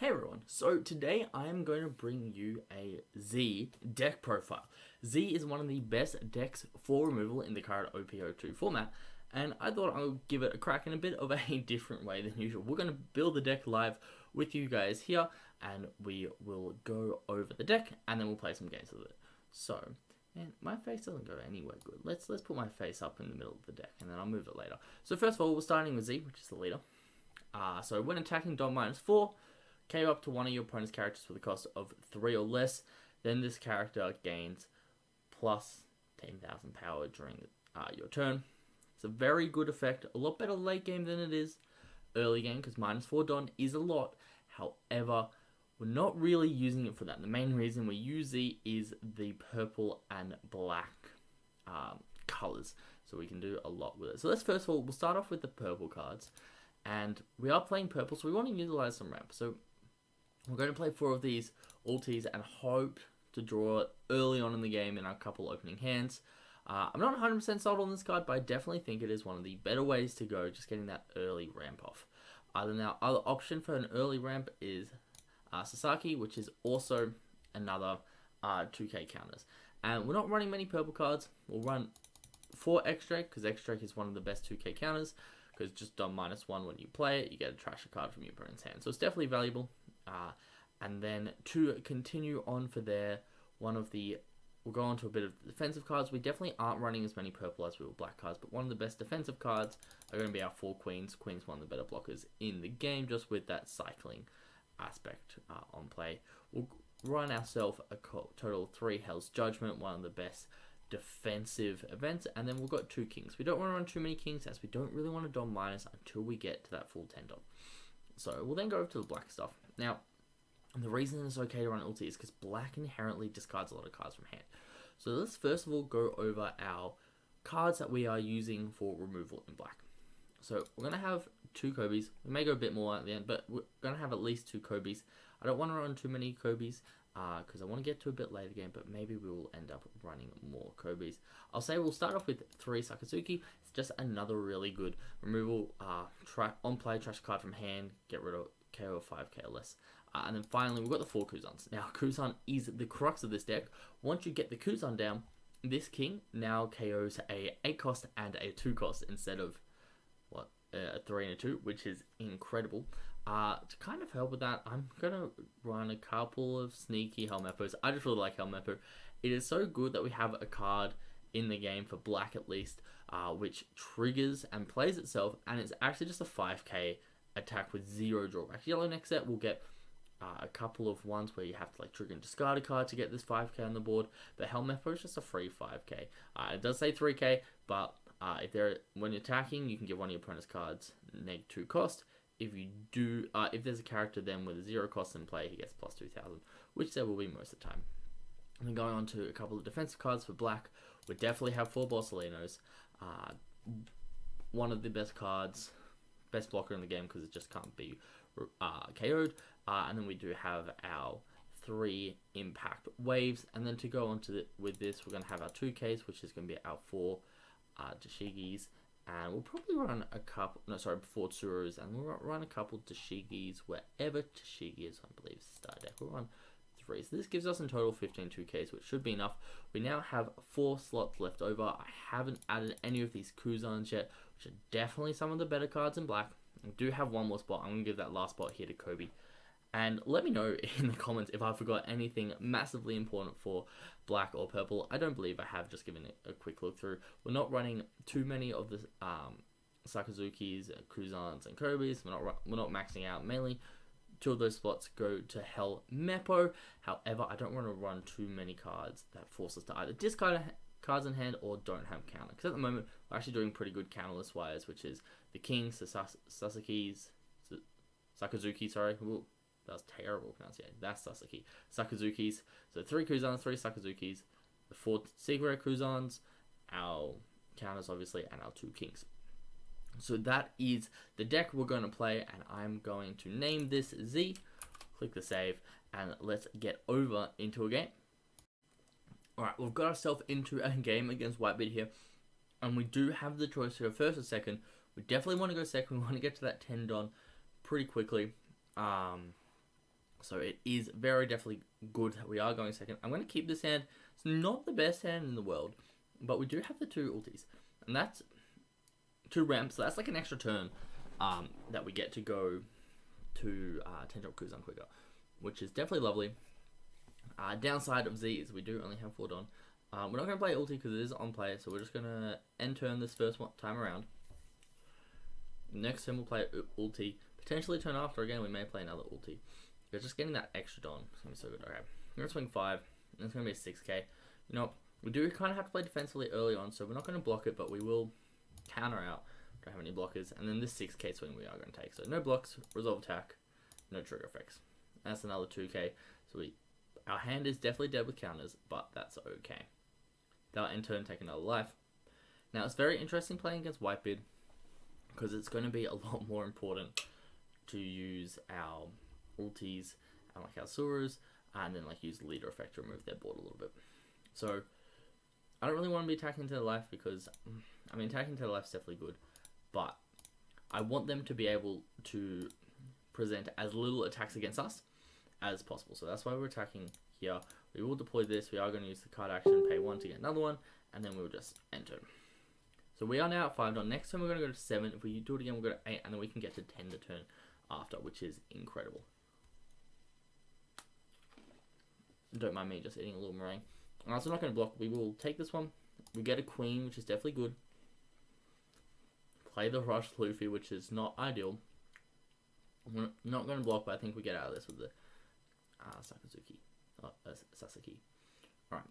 Hey everyone, so today I am going to bring you a Z deck profile. Z is one of the best decks for removal in the current OP02 format, and I thought I would give it a crack in a bit of a different way than usual. We're going to build the deck live with you guys here, and we will go over the deck, and then we'll play some games with it. So, man, my face doesn't go anywhere good. Let's put my face up in the middle of the deck, and then I'll move it later. So first of all, we're starting with Z, which is the leader. So when attacking, dot -4. KO up to one of your opponent's characters for the cost of 3 or less, then this character gains plus 10,000 power during your turn. It's a very good effect, a lot better late game than it is early game, because -4 Don is a lot. However, we're not really using it for that. The main reason we use it is the purple and black colors, so we can do a lot with it. So let's first of all, we'll start off with the purple cards, and we are playing purple, so we want to utilize some ramp. So we're going to play 4 of these ultis and hope to draw it early on in the game in our couple opening hands. I'm not 100% sold on this card, but I definitely think it is one of the better ways to go, just getting that early ramp off. Then our other option for an early ramp is Sasaki, which is also another 2k counters. And we're not running many purple cards. We'll run 4 X-Drake, because X-Drake is one of the best 2k counters, because just on -1 when you play it, you get a trash card from your opponent's hand. So it's definitely valuable. And then to continue on for there, we'll go on to a bit of defensive cards. We definitely aren't running as many purple as we will black cards, but one of the best defensive cards are going to be our 4 queens. Queen's one of the better blockers in the game, just with that cycling aspect on play. We'll run ourselves a total of 3 Hell's Judgment, one of the best defensive events, and then we've got 2 kings. We don't want to run too many kings, as we don't really want to dom minus until we get to that full 10 dom. So we'll then go over to the black stuff. Now, the reason it's okay to run ulti is because black inherently discards a lot of cards from hand. So let's first of all go over our cards that we are using for removal in black. So we're going to have 2 Kobes. We may go a bit more at the end, but we're going to have at least 2 Kobes. I don't want to run too many Kobes, because I want to get to a bit later game, but maybe we will end up running more Kobes. I'll say we'll start off with 3 Sakazuki. It's just another really good removal on play trash card from hand, get rid of KO of 5k or less. And then finally, we've got the 4 Kuzans. Now, Kuzan is the crux of this deck. Once you get the Kuzan down, this king now KOs a 8 cost and a 2 cost instead of a 3 and a 2, which is incredible. To kind of help with that, I'm going to run a couple of sneaky Helmeppos. I just really like Helmeppo. It is so good that we have a card in the game, for black at least, which triggers and plays itself, and it's actually just a 5k attack with 0 drawback. Yellow next set will get a couple of ones where you have to trigger and discard a card to get this 5k on the board, but Helmeppo is just a free 5k. It does say 3k, but when you're attacking, you can give one of your opponent's cards -2 cost. If you do, if there's a character then with a 0 cost in play, he gets plus 2,000, which there will be most of the time. And then going on to a couple of defensive cards for black, we definitely have 4 Borsalinos. One of the best cards, best blocker in the game, because it just can't be KO'd. And then we do have our 3 impact waves. And then to go on to with this, we're going to have our 2Ks, which is going to be our 4 Dashigis. And we'll probably run a couple, 4 Tsuros, and we'll run a couple Dashigis wherever Dashigi is, I believe, start deck. We'll run 3. So this gives us in total 15 2Ks, which should be enough. We now have 4 slots left over. I haven't added any of these Kuzans yet, which are definitely some of the better cards in black. I do have one more spot. I'm going to give that last spot here to Kobe. And let me know in the comments if I forgot anything massively important for black or purple. I don't believe I have, just given it a quick look through. We're not running too many of the Sakazukis, Kuzans, and Kobes. We're not maxing out. Mainly 2 of those spots go to Helmeppo. However, I don't want to run too many cards that force us to either discard cards in hand or don't have counter. Because at the moment, we're actually doing pretty good counterless wires, which is the Kings, the Sakazuki, sorry. Ooh, that was terrible pronunciation. That's Sasaki. Sakazukis. So 3 Kuzans, 3 Sakazukis, the 4 Secret Kuzans, our counters obviously, and our 2 Kings. So that is the deck we're going to play, and I'm going to name this Z. Click the save, and let's get over into a game. Alright, we've got ourselves into a game against Whitebeard here, and we do have the choice to go first or second. We definitely want to go second. We want to get to that 10 don pretty quickly. So it is very definitely good that we are going second. I'm going to keep this hand. It's not the best hand in the world, but we do have the 2 ultis. And that's 2 ramps, so that's like an extra turn that we get to go to 10-drop Kuzan quicker, which is definitely lovely. Downside of Z is we do only have 4 Don. We're not going to play ulti because it is on play, so we're just going to end turn this first time around. Next turn we'll play ulti. Potentially turn after again, we may play another ulti. But just getting that extra Don is going to be so good. Okay, we're going to swing 5, and it's going to be a 6k. You know, we do kind of have to play defensively early on, so we're not going to block it, but we will counter out. Don't have any blockers, and then this 6k swing we are going to take. So no blocks, resolve attack, no trigger effects. That's another 2k. So our hand is definitely dead with counters, but that's okay. They'll in turn take another life. Now it's very interesting playing against Whitebeard because it's going to be a lot more important to use our ultis and like our Surus, and then like use the leader effect to remove their board a little bit. So I don't really want to be attacking to the life because I mean attacking to the life is definitely good, but I want them to be able to present as little attacks against us as possible. So that's why we're attacking here. We will deploy this. We are going to use the card action, pay 1 to get another one, and then we'll just enter. So we are now at 5 Don. Next turn we're going to go to 7. If we do it again, we'll go to 8, and then we can get to 10 the turn after, which is incredible. Don't mind me just eating a little meringue. So we're not going to block. We will take this one. We get a queen, which is definitely good. Play the rush Luffy, which is not ideal. We're not going to block, but I think we get out of this with the Sasaki. Alright.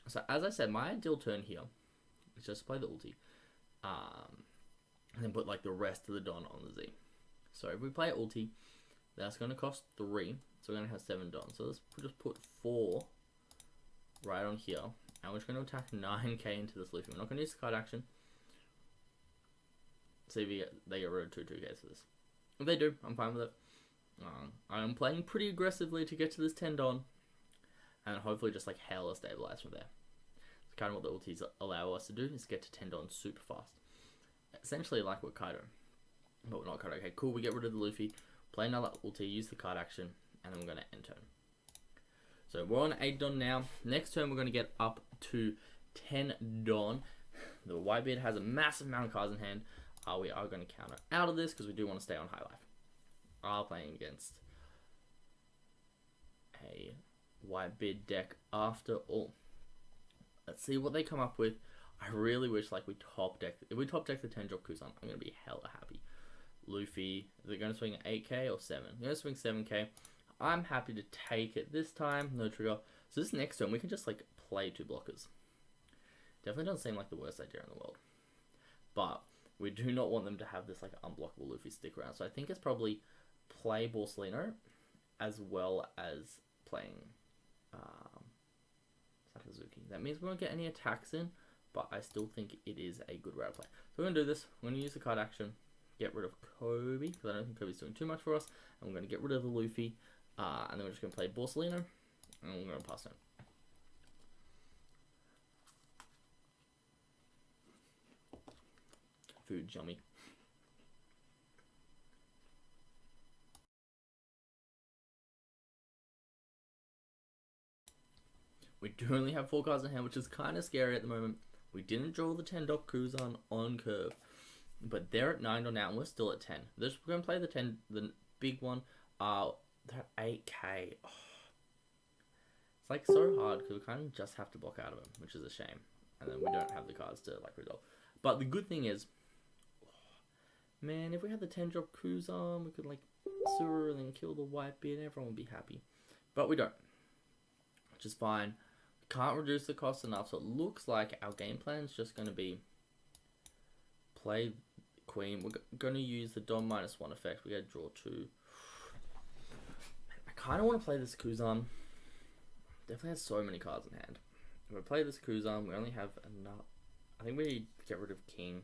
So as I said, my ideal turn here is just to play the ulti. And then put like the rest of the Don on the Z. So if we play ulti, that's going to cost 3. So we're going to have 7 Don. So let's just put 4 right on here. And we're just going to attack 9k into this Luffy. We're not going to use the card action. See if they get rid of 2/2ks for this. If they do, I'm fine with it. I'm playing pretty aggressively to get to this 10 Don. And hopefully just like hella stabilize from there. It's kind of what the ultis allow us to do, is get to 10 Don super fast. Essentially like with Kaido. But we're not Kaido. Okay, cool, we get rid of the Luffy. Play another ulti, use the card action, and then we're going to end turn. So we're on 8 Don now. Next turn we're going to get up to 10 Don. The Whitebeard has a massive amount of cards in hand. We are going to counter out of this because we do want to stay on high life. Playing against a Whitebeard deck after all. Let's see what they come up with. I really wish like we top deck. If we top deck the 10-drop Kuzan, I'm going to be hella happy. Luffy, they're going to swing 8k or 7. They're going to swing 7k. I'm happy to take it this time. No trigger. So this next turn, we can just like play 2 blockers. Definitely doesn't seem like the worst idea in the world. But we do not want them to have this like unblockable Luffy stick around. So I think it's probably play Borsellino as well as playing Sakazuki. That means we won't get any attacks in, but I still think it is a good route play. So we're going to do this. We're going to use the card action, get rid of Kobe, because I don't think Kobe's doing too much for us. And we're going to get rid of the Luffy, and then we're just going to play Borsellino, and we're going to pass him. Food yummy. We do only have 4 cards in hand, which is kind of scary at the moment. We didn't draw the 10-drop Kuzan on curve, but they're at 9 now, and we're still at 10. We're going to play the big one. They're 8k. Oh. It's like so hard because we kind of just have to block out of them, which is a shame. And then we don't have the cards to like resolve. But the good thing is, man, if we had the 10-drop Kuzan, we could like Suru and then kill the Whitebeard and everyone would be happy. But we don't, which is fine. We can't reduce the cost enough, so it looks like our game plan is just going to be play Queen. We're going to use the Dom -1 effect. We got to draw 2. I kind of want to play this Kuzan. Definitely has so many cards in hand. If we play this Kuzan, we only have enough. I think we get rid of King.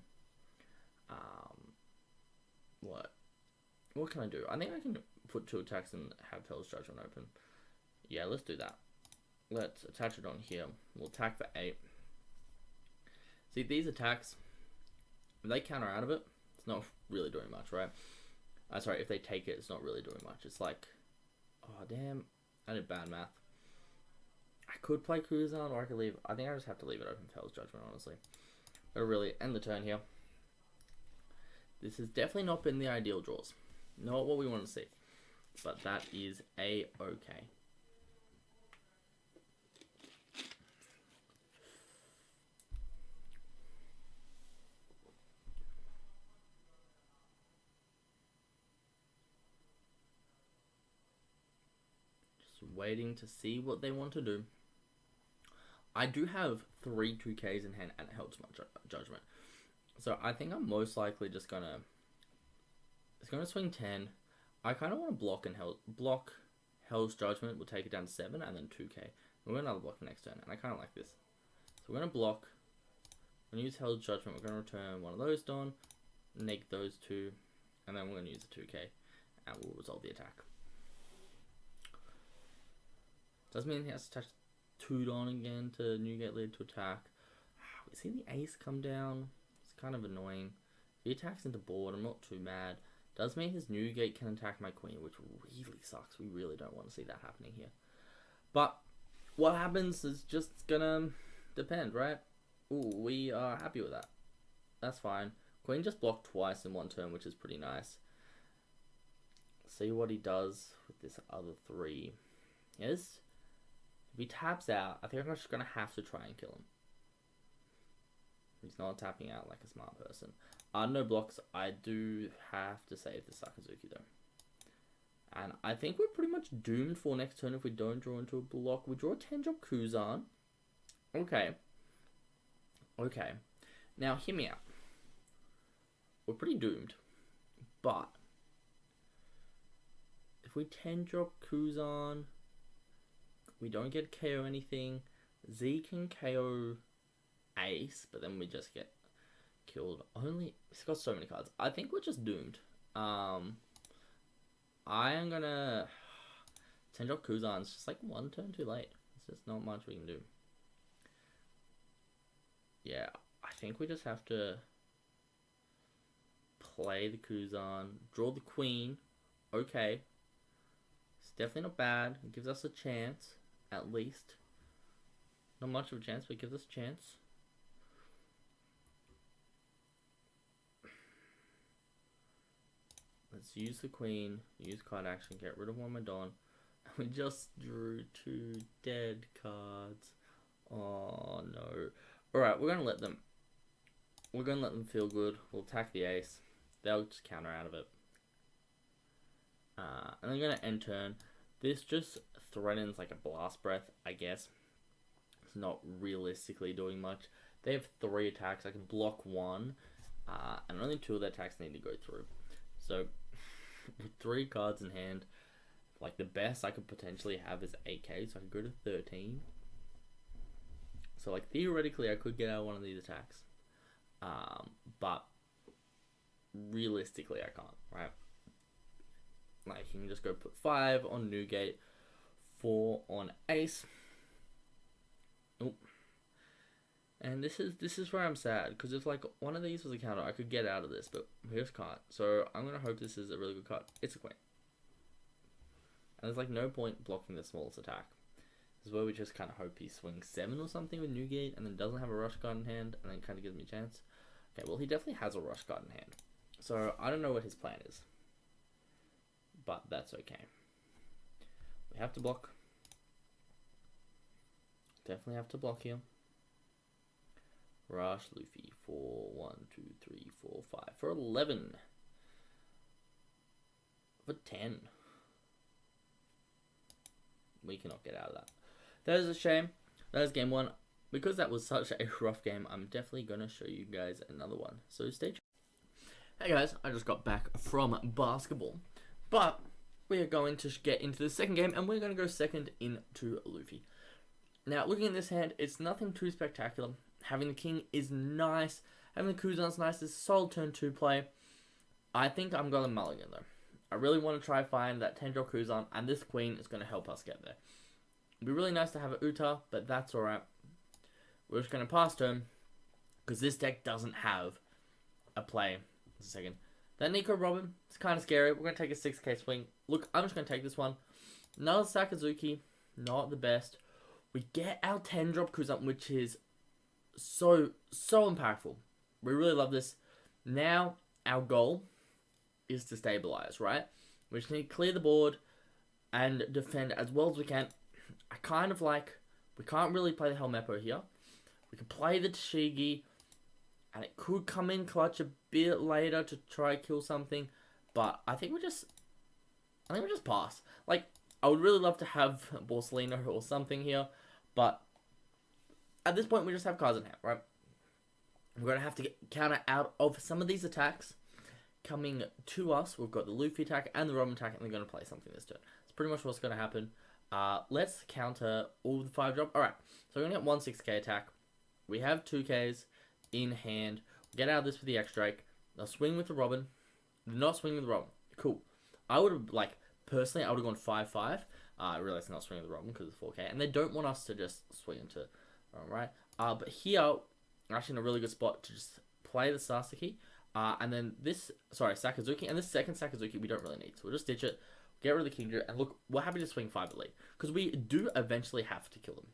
What can I do? I think I can put 2 attacks and have Hell's Judgment open. Yeah, let's do that. Let's attach it on here. We'll attack for 8. See, these attacks, if they counter out of it, it's not really doing much, right? Sorry, if they take it, it's not really doing much. It's like Oh, damn. I did bad math. I could play Kuzan or I could leave. I think I just have to leave it open for Hell's Judgment, honestly. But really end the turn here. This has definitely not been the ideal draws. Not what we want to see. But that is a-okay. Just waiting to see what they want to do. I do have 3 2Ks in hand and Hell's Judgment. So I think I'm most likely just gonna... It's gonna swing 10. I kind of want to block Hell's Judgment. We'll take it down to 7 and then 2K. We're going to another block next turn, and I kind of like this. So we're going to block. We're going to use Hell's Judgment. We're going to return one of those Don, neg those 2, and then we're going to use the 2K, and we'll resolve the attack. Does mean he has to touch 2 Don again to Newgate lead to attack. We see the ace come down. It's kind of annoying. If he attacks into board, I'm not too mad. Does mean his Newgate can attack my queen, which really sucks. We really don't want to see that happening here. But what happens is just gonna depend, right? Ooh, we are happy with that. That's fine. Queen just blocked twice in one turn, which is pretty nice. See what he does with this other 3. Yes. If he taps out, I think I'm just gonna have to try and kill him. He's not tapping out like a smart person. No blocks. I do have to save the Sakazuki though. And I think we're pretty much doomed for next turn if we don't draw into a block. We draw a 10-drop Kuzan. Okay. Okay. Now, hear me out. We're pretty doomed. But if we 10-drop Kuzan, we don't get KO anything. Z can KO Ace, but then we just get killed. He's got so many cards. I think we're just doomed. I am gonna 10-drop Kuzan. It's just like 1 turn too late. It's just not much we can do. Yeah, I think we just have to play the Kuzan, draw the queen. Okay, it's definitely not bad. It gives us a chance, at least. Not much of a chance, but it gives us a chance. Let's use the queen, use card action, get rid of one of my Don. And we just drew 2 dead cards. Oh no. Alright, we're gonna let them feel good. We'll attack the ace. They'll just counter out of it. And I'm gonna end turn. This just threatens like a blast breath, I guess. It's not realistically doing much. They have 3 attacks. I can block 1. And only 2 of their attacks need to go through. So, with 3 cards in hand, like the best I could potentially have is 8k, so I could go to 13. So, like, theoretically, I could get out one of these attacks. But realistically, I can't, right? Like, you can just go put 5 on Newgate, 4 on Ace. Oop. And this is where I'm sad, because if like one of these was a counter, I could get out of this, but we just can't. So I'm gonna hope this is a really good card. It's a queen, and there's like no point blocking the smallest attack. This is where we just kind of hope he swings 7 or something with Newgate, and then doesn't have a rush card in hand, and then kind of gives me a chance. Okay, well he definitely has a rush card in hand, so I don't know what his plan is, but that's okay. We have to block. Definitely have to block here. Rush Luffy for 1, 2, 3, 4, 5 for 11 for 10. We cannot get out of that. That is a shame. That is game 1. Because that was such a rough game, I'm definitely gonna show you guys another one. So stay tuned. Hey guys, I just got back from basketball, but we are going to get into the second game, and we're going to go second into Luffy. Now, looking at this hand, it's nothing too spectacular. Having the king is nice. Having the Kuzan's nice. It's a solid turn 2 play. I think I'm going to mulligan though. I really want to try find that 10-drop Kuzan, and this queen is going to help us get there. It'd be really nice to have an Uta, but that's alright. We're just going to pass turn, because this deck doesn't have a play. Just a second. That Nico Robin, it's kind of scary. We're going to take a 6k swing. Look, I'm just going to take this one. Another Sakazuki, not the best. We get our 10 drop Kuzan, which is so impactful. We really love this. Now, our goal is to stabilize, right? We just need to clear the board and defend as well as we can. I kind of like, we can't really play the Helmeppo here. We can play the Tashigi, and it could come in clutch a bit later to try kill something, but I think we just pass. Like, I would really love to have Borsalino or something here, but at this point we just have cards in hand, right? We're going to have to get counter out of some of these attacks coming to us. We've got the Luffy attack and the Robin attack, and they're going to play something this turn. It's pretty much what's going to happen. Let's counter all the 5-drop. Alright, so we're going to get one 6k attack. We have 2ks in hand. Get out of this with the X-Drake. They'll swing with the Robin. Not swing with the Robin. Cool. I would have, like, personally, I would have gone 5-5. I realize they're not swinging with the Robin because it's 4k. And they don't want us to just swing into, alright. But here, we're actually in a really good spot to just play the Sasaki. And then this, Sakazuki. And this second Sakazuki we don't really need. So we'll just ditch it. Get rid of the Kingdra. And look, we're happy to swing 5 at lead. Because we do eventually have to kill them.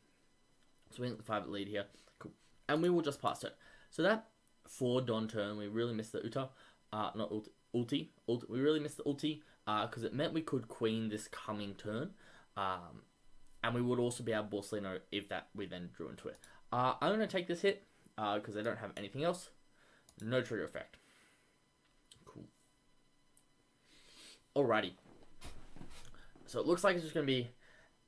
Swing the 5 at lead here. Cool. And we will just pass it. So that 4 Don turn, we really missed the Uta. Not ulti. We really missed the ulti. Because it meant we could queen this coming turn. And we would also be able to Borsalino if that we then drew into it. I'm going to take this hit. Because I don't have anything else. No trigger effect. Cool. Alrighty. So it looks like it's just going to be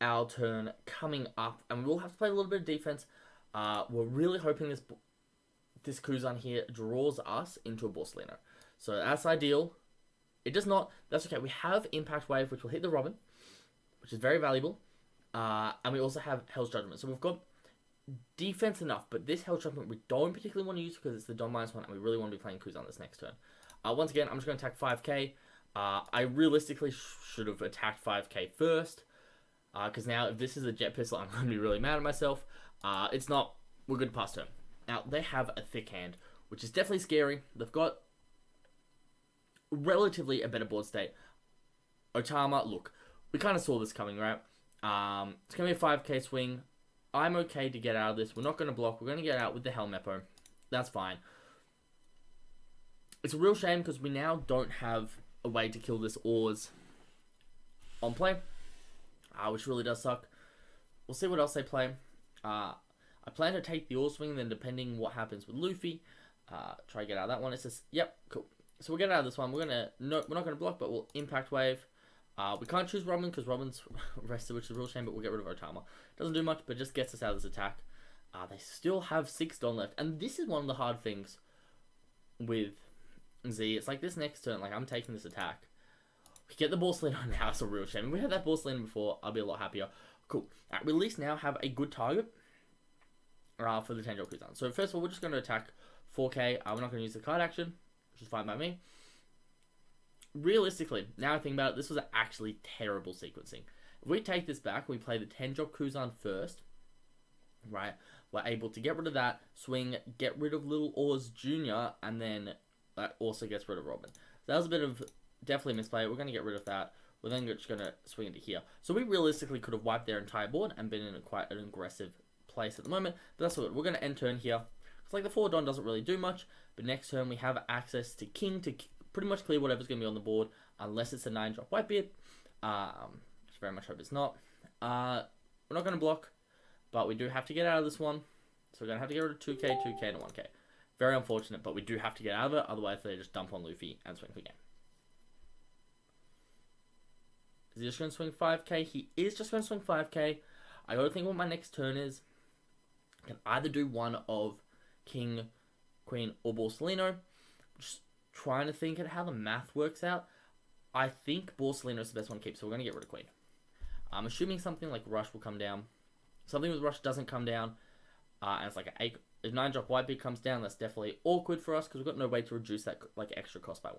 our turn coming up. And we will have to play a little bit of defense. We're really hoping this Kuzan here draws us into a Borsalino. So that's ideal. It does not. That's okay. We have Impact Wave, which will hit the Robin, which is very valuable. And we also have Hell's Judgment. So we've got defense enough, but this Hell's Judgment we don't particularly want to use because it's the Don -1, and we really want to be playing Kuzan this next turn. Once again, I'm just going to attack 5k. I realistically should have attacked 5k first, because now if this is a Jet Pistol, I'm going to be really mad at myself. It's not. We're good past turn. Now, they have a thick hand, which is definitely scary. They've got relatively a better board state. Otama, look, we kind of saw this coming, right? It's going to be a 5k swing. I'm okay to get out of this. We're not going to block. We're going to get out with the Helmeppo. That's fine. It's a real shame because we now don't have a way to kill this Oars on play, which really does suck. We'll see what else they play. I plan to take the Oars swing, then depending what happens with Luffy, try to get out of that one. It's just, yep, cool. So we'll get out of this one. We're not going to block, but we'll Impact Wave. We can't choose Robin because Robin's rested, which is a real shame, but we'll get rid of Otama. Doesn't do much, but just gets us out of this attack. They still have 6 Don left, and this is one of the hard things with Z. It's like this next turn, like I'm taking this attack. We get the Borsalino now, it's a real shame. If we had that Borsalino before, I'll be a lot happier. Cool. We at least now have a good target for the Tenjo Kuzan. So first of all, we're just going to attack 4k. We're not going to use the card action, which is fine by me. Realistically, now I think about it, this was actually terrible sequencing. If we take this back, we play the 10-drop Kuzan first, right? We're able to get rid of that, swing, get rid of Little Oars Jr., and then that also gets rid of Robin. So that was a bit of definitely misplay. We're going to get rid of that. We're then just going to swing into here. So we realistically could have wiped their entire board and been in quite an aggressive place at the moment, but that's what we're going to end turn here. It's like the 4 Don doesn't really do much, but next turn we have access to King to pretty much clear whatever's going to be on the board, unless it's a 9-drop Whitebeard. Just very much hope it's not. We're not going to block, but we do have to get out of this one. So we're going to have to get rid of 2k, 2k, and 1k. Very unfortunate, but we do have to get out of it, otherwise they just dump on Luffy and swing for game. Is he just going to swing 5k? He is just going to swing 5k. I got to think what my next turn is. I can either do one of King, Queen, or Borsalino. Just trying to think at how the math works out. I think Borsalino is the best one to keep, so we're going to get rid of Queen. I'm assuming something like Rush will come down. Something with Rush doesn't come down, and it's like an 8. If 9-drop Whitebeard comes down, that's definitely awkward for us because we've got no way to reduce that like extra cost by 1.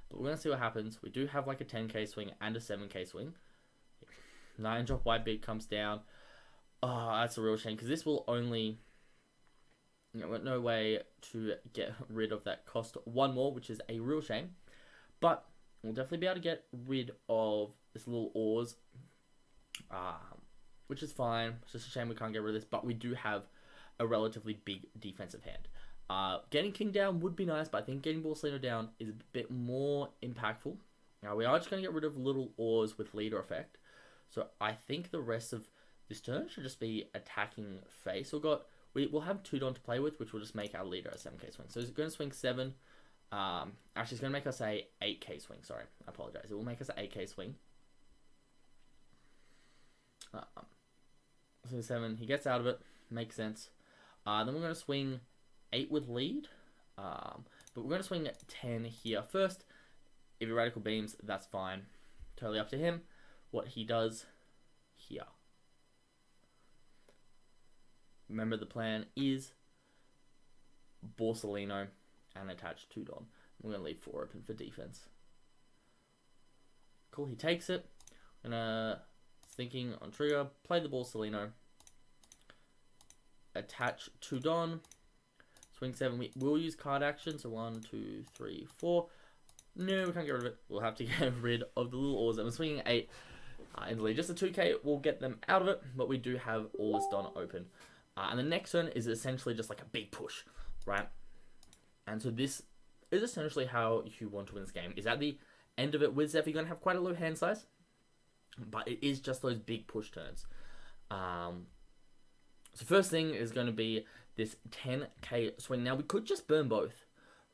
But we're going to see what happens. We do have like a 10k swing and a 7k swing. 9-drop Whitebeard comes down. Oh, that's a real shame because this will only... we've got no way to get rid of that cost 1 more, which is a real shame. But we'll definitely be able to get rid of this little Oars, which is fine. It's just a shame we can't get rid of this, but we do have a relatively big defensive hand. Getting King down would be nice, but I think getting Borsellino down is a bit more impactful. Now, we are just going to get rid of little Oars with leader effect. So I think the rest of this turn should just be attacking face. We'll have 2 Don to play with, which will just make our leader a 7k swing. So it's going to swing 7. Actually, it's going to make us a 8k swing. Sorry, I apologize. It will make us an 8k swing. So 7, he gets out of it. Makes sense. Then we're going to swing 8 with lead. But we're going to swing 10 here first. If he radical beams, that's fine. Totally up to him. What he does here. Remember, the plan is Borsellino and attach 2 Don. We're going to leave 4 open for defense. Cool, he takes it. Thinking on trigger, play the Borsellino. Attach 2 Don. Swing 7. We will use card action. So 1, 2, 3, 4. No, we can't get rid of it. We'll have to get rid of the little Oars. And we're swinging 8 in the lead. Just a 2k will get them out of it. But we do have all this Don open. And the next turn is essentially just like a big push, right? And so this is essentially how you want to win this game. Is at the end of it with Zeph, you're going to have quite a low hand size. But it is just those big push turns. So first thing is going to be this 10k swing. Now, we could just burn both,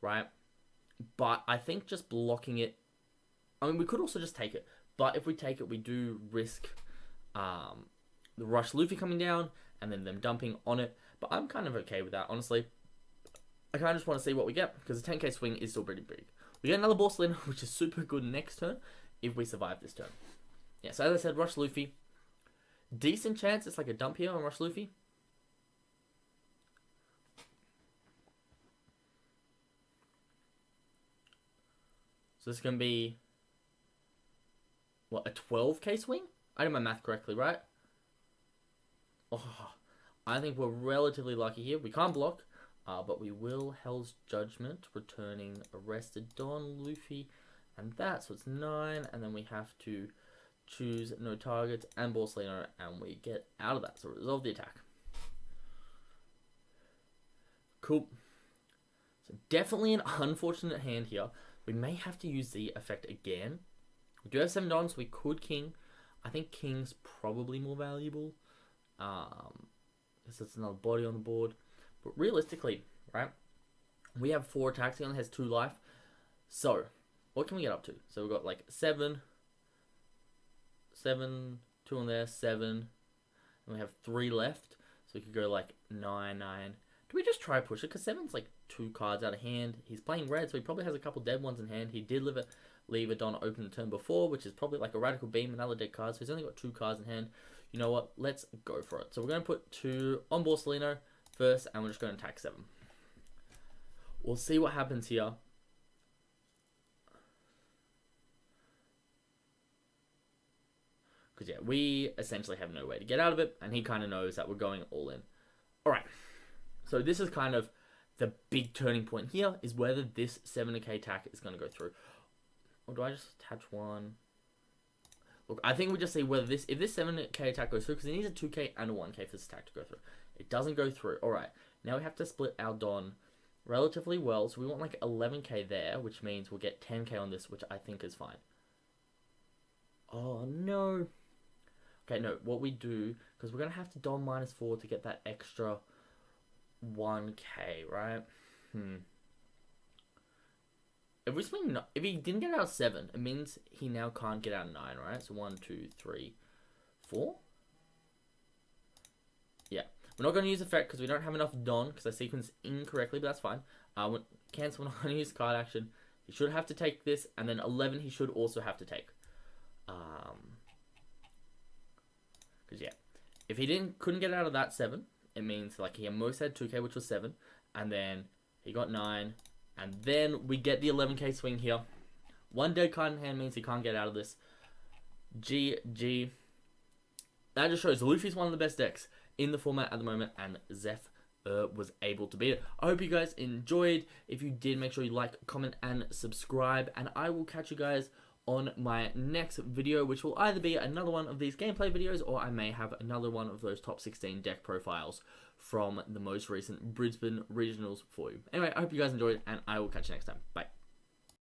right? But I think just blocking it... I mean, we could also just take it. But if we take it, we do risk the Rush Luffy coming down and then them dumping on it. But I'm kind of okay with that, honestly. I kind of just want to see what we get, because the 10k swing is still pretty big. We get another Borsellino, which is super good next turn, if we survive this turn. Yeah, so as I said, Rush Luffy. Decent chance it's like a dump here on Rush Luffy. So this is going to be... what, a 12k swing? I did my math correctly, right? Oh, I think we're relatively lucky here. We can't block, but we will Hell's Judgment, returning Arrested Don, Luffy, and that. So it's 9, and then we have to choose no targets and Borsellino, and we get out of that. So resolve the attack. Cool. So definitely an unfortunate hand here. We may have to use the effect again. We do have 7 Dons, so we could King. I think King's probably more valuable. Because it's another body on the board. But realistically, right? We have 4 attacks. He only has 2 life. So, what can we get up to? So we've got like 7, 2 on there, 7. And we have 3 left. So we could go like 9, 9. Do we just try push it? Because 7's like 2 cards out of hand. He's playing red, so he probably has a couple dead ones in hand. He did leave a Don open the turn before, which is probably like a Radical Beam, another dead card. So he's only got 2 cards in hand. You know what? Let's go for it. So we're going to put 2 on Borsellino first, and we're just going to attack 7. We'll see what happens here. Because, yeah, we essentially have no way to get out of it, and he kind of knows that we're going all in. Alright, so this is kind of the big turning point here, is whether this 7k attack is going to go through. Or do I just attach 1? Look, I think we just see whether this, if this 7k attack goes through, because it needs a 2k and a 1k for this attack to go through. It doesn't go through. Alright, now we have to split our Don relatively well, so we want like 11k there, which means we'll get 10k on this, which I think is fine. Oh, no. Okay, no, what we do, because we're going to have to Don -4 to get that extra 1k, right? If he didn't get out 7, it means he now can't get out 9, right? So 1, 2, 3, 4. Yeah, we're not going to use effect because we don't have enough Don, because I sequenced incorrectly, but that's fine. Cancel, we're not going to use card action. He should have to take this, and then 11 he should also have to take. Because yeah, if he couldn't get out of that 7, it means like he most had 2k, which was 7, and then he got 9. And then we get the 11k swing here. 1 dead card in hand means he can't get out of this. GG. That just shows Luffy's one of the best decks in the format at the moment, and Zeph was able to beat it. I hope you guys enjoyed. If you did, make sure you like, comment, and subscribe. And I will catch you guys on my next video, which will either be another one of these gameplay videos, or I may have another one of those top 16 deck profiles from the most recent Brisbane regionals for you. Anyway, I hope you guys enjoyed, and I will catch you next time. Bye.